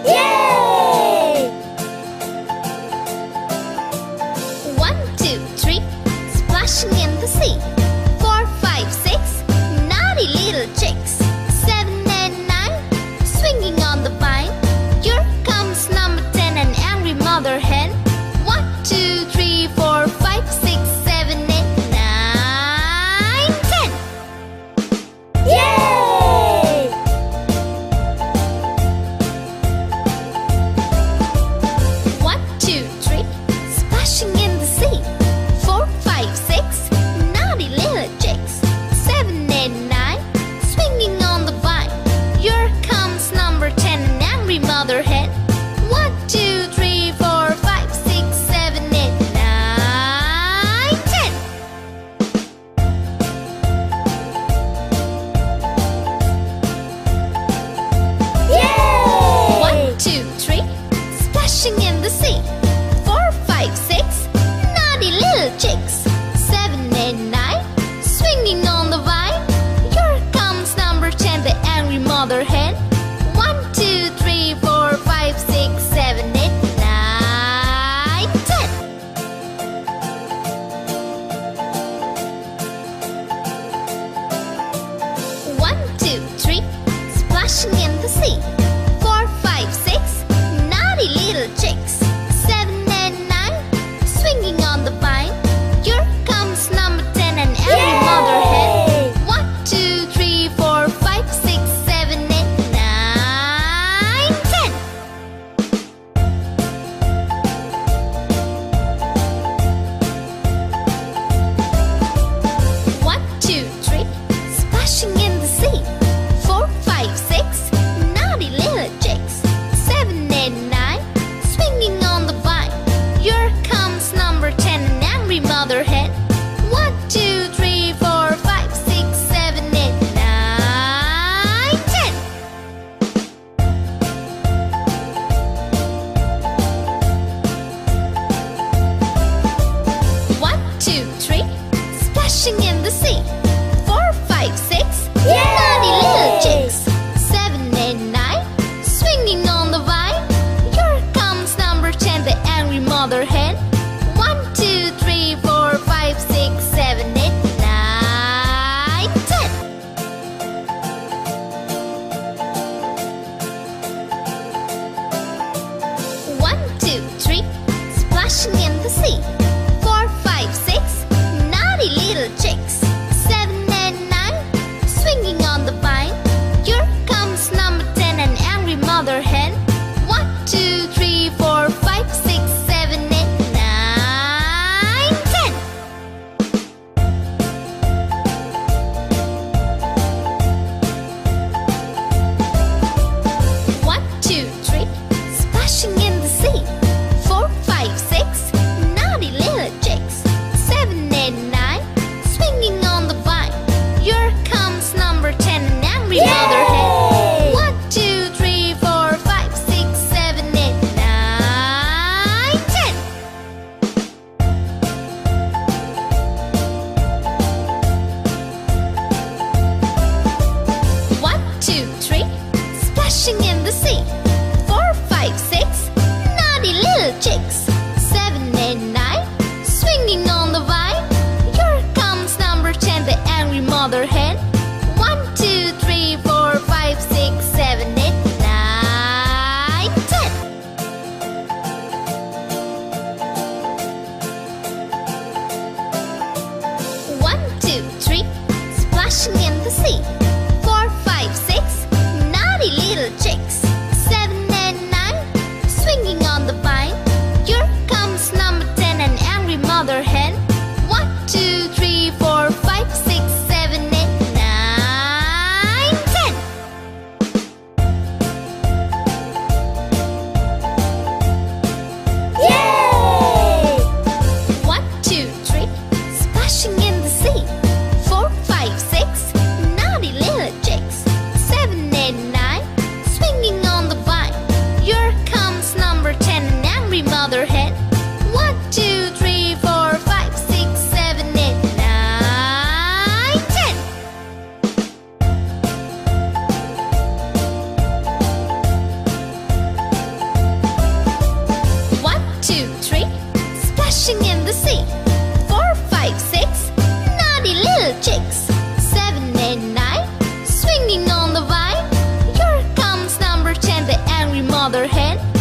Yay! 1, 2, 3, splashing in the sea. 4, 5, 6, naughty little chicks. 7 and 9, swinging on the vine. Here comes number 10, an angry mother hen. 1, 2, 3, 4, 5, 6, 7, 8, 9, 10. Yay! 1, 2, 3, splashing in the sea. 4, 5, 6, naughty little chicks. 7 and 9, swinging on the vine. Here comes number 10, an angry mother hen. 1, 2, 3, 4, 5, 6, 7, 8, 9, 10. Yay! 1, 2, 3, splashing in the sea. 4, 5, 6, naughty little chicks. 7 and 9, swinging on the vine. Here comes number 10, the angry mother hen. 1, 2, 3, 4, 5, 6, 7, 8, 9, 10. 1, 2, 3, splashing in the sea. 4, 5, 6, naughty little chicks. 7 and 9, swinging on the vine. Here comes number 10, an angry mother hen. 1, 2, 3, 4, 5, 6, 7, 8, 9, 10. 1, 2, 3, splashing in the sea. 4, 5, 6, naughty little chicks. 7 and 9, swinging on the vine. Here comes number 10, an angry mother hen. 1, 2, 3, 4, 5, 6, 7, 8, 9, 10. 1, 2, 3, splashing in the sea. 4, 5, 6, naughty little chicks. 7 and 9, swinging on the vine. Here comes number 10, the angry mother hen. 1, 2, 3, 4, 5, 6, 7, 8, 9, 10. 1, 2, 3, splashing in the sea. 4, 5, 6, naughty little chicks. 7 and 9, swinging on the vine. Here comes number 10, an angry mother hen. 1, 2, 3, 4, 5, 6, 7, 8, 9, 10. 1, 2, 3, splashing in the sea. 4, 5, 6, naughty little chicks. 7 and 9, swinging on the vine. Here comes number 10, an angry mother hen. 1, 2, 3, 4, 5, 6, 7, 8, 9, 10. 1, 2, 3, splashing in the sea. 4, 5, 6, naughty little chicks. 7 and 9, swinging on the vine. Here comes number 10, the angry mother hen. 1, 2, 3, 4, 5, 6, 7, 8, 9, 10. 1, 2, 3, splashing in the sea. 4, 5, 6, naughty little chicks. 7 mother hen.